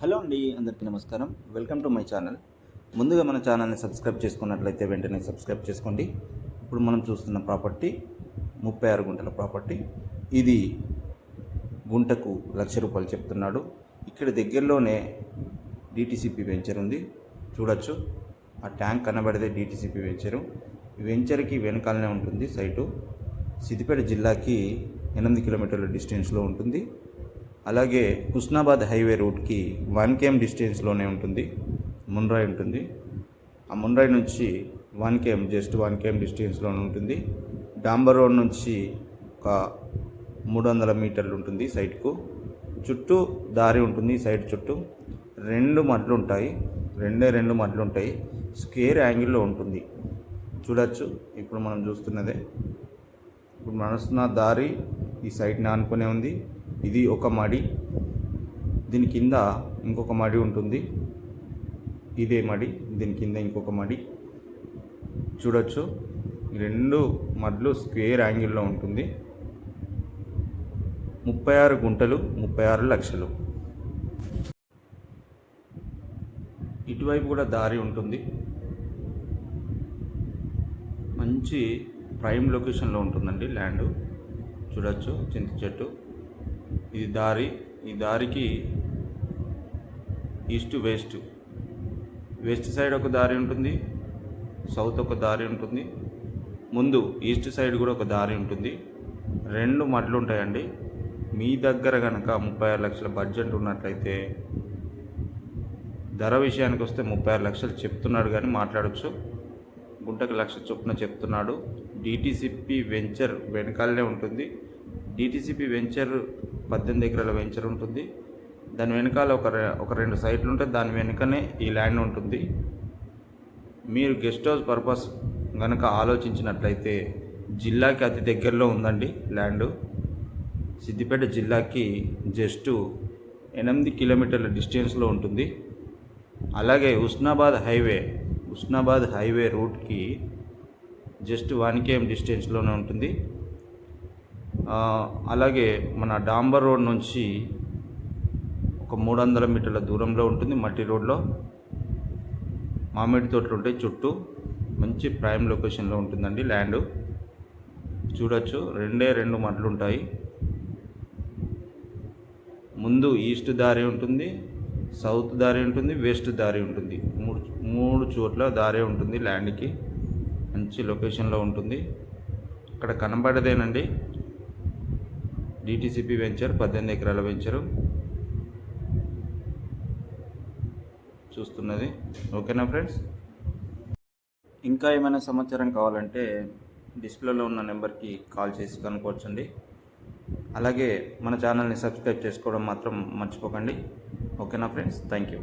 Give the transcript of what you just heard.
Hello అండి, అందరికీ నమస్కారం. Welcome to my channel. ముందుగా మన ఛానల్ని సబ్స్క్రైబ్ చేసుకున్నట్లయితే వెంటనే సబ్స్క్రైబ్ చేసుకోండి. ఇప్పుడు మనం చూస్తున్న ప్రాపర్టీ 36 గుంటల ప్రాపర్టీ. ఇది గుంటకు ₹1,00,000 చెప్తున్నాడు. ఇక్కడ దగ్గరలోనే డిటిసిపి వెంచర్ ఉంది, చూడొచ్చు. ఆ ట్యాంక్ కనబడితే డిటిసిపి వెంచరు. ఈ వెంచర్కి వెనకాలనే ఉంటుంది సైటు. సిద్దిపేట జిల్లాకి 8 కిలోమీటర్ల డిస్టెన్స్లో ఉంటుంది. అలాగే హుస్నాబాద్ హైవే రూట్కి 1 km డిస్టెన్స్లోనే ఉంటుంది. మున్రాయ్ ఉంటుంది. ఆ మున్రాయ్ నుంచి 1 km, జస్ట్ 1 km డిస్టెన్స్లోనే ఉంటుంది. డాంబర్ రోడ్ నుంచి ఒక 300 మీటర్లు ఉంటుంది సైట్కు. చుట్టూ దారి ఉంటుంది. సైట్ చుట్టూ 2 మడ్లు ఉంటాయి. రెండు మడ్లు ఉంటాయి. స్క్వేర్ యాంగిల్లో ఉంటుంది, చూడొచ్చు. ఇప్పుడు మనం చూస్తున్నదే. ఇప్పుడు నడుస్తున్న దారి ఈ సైట్ని ఆనుకునే ఉంది. ఇది ఒక మడి. దీని కింద ఇంకొక మడి ఉంటుంది. ఇదే మడి, దీని కింద ఇంకొక మడి, చూడొచ్చు. 2 మడ్లు స్క్వేర్ యాంగిల్లో ఉంటుంది. 36 గుంటలు, 36 లక్షలు. ఇటువైపు కూడా దారి ఉంటుంది. మంచి ప్రైమ్ లొకేషన్లో ఉంటుందండి ల్యాండ్, చూడొచ్చు. చింత చెట్టు. ఇది దారి. ఈ దారికి ఈస్ట్ వెస్ట్ సైడ్ ఒక దారి ఉంటుంది, సౌత్ ఒక దారి ఉంటుంది. ముందు ఈస్ట్ సైడ్ కూడా ఒక దారి ఉంటుంది. 2 మడ్లు ఉంటాయండి. మీ దగ్గర కనుక 36 లక్షల బడ్జెట్ ఉన్నట్లయితే, ధర విషయానికి వస్తే 36 లక్షలు చెప్తున్నాడు, కానీ మాట్లాడచ్చు. గుంటకు 1,00,000 చొప్పున చెప్తున్నాడు. డిటిసిపి వెంచర్ వెనకాలనే ఉంటుంది. డిటిసిపి వెంచర్ 18 ఎకరాల వెంచర్ ఉంటుంది. దాని వెనకాల ఒక 2 సైట్లు ఉంటాయి. దాని వెనుకనే ఈ ల్యాండ్ ఉంటుంది. మీరు గెస్ట్ హౌస్ పర్పస్ కనుక ఆలోచించినట్లయితే జిల్లాకి అతి దగ్గరలో ఉందండి ల్యాండ్. సిద్దిపేట జిల్లాకి జస్ట్ 8 కిలోమీటర్ల డిస్టెన్స్లో ఉంటుంది. అలాగే హుస్నాబాద్ హైవే రూట్కి జస్ట్ 1 km డిస్టెన్స్లోనే ఉంటుంది. అలాగే మన డాంబర్ రోడ్ నుంచి ఒక 300 మీటర్ల దూరంలో ఉంటుంది. మట్టి రోడ్లో మామిడి తోటలు ఉంటాయి చుట్టూ. మంచి ప్రైమ్ లొకేషన్లో ఉంటుందండి ల్యాండ్, చూడొచ్చు. 2 మడ్లు ఉంటాయి. ముందు ఈస్ట్ దారి ఉంటుంది, సౌత్ దారి ఉంటుంది, వెస్ట్ దారి ఉంటుంది. మూడు చోట్ల దారి ఉంటుంది ల్యాండ్కి. మంచి లొకేషన్లో ఉంటుంది. ఇక్కడ కనబడేదేనండి డిటిసిపి వెంచర్, 18 ఎకరాల వెంచరు చూస్తున్నది. ఓకేనా ఫ్రెండ్స్? ఇంకా ఏమైనా సమాచారం కావాలంటే డిస్ప్లేలో ఉన్న నెంబర్కి కాల్ చేసి కనుక్కోవచ్చండి. అలాగే మన ఛానల్ని సబ్స్క్రైబ్ చేసుకోవడం మాత్రం మర్చిపోకండి. ఓకేనా ఫ్రెండ్స్? Thank you.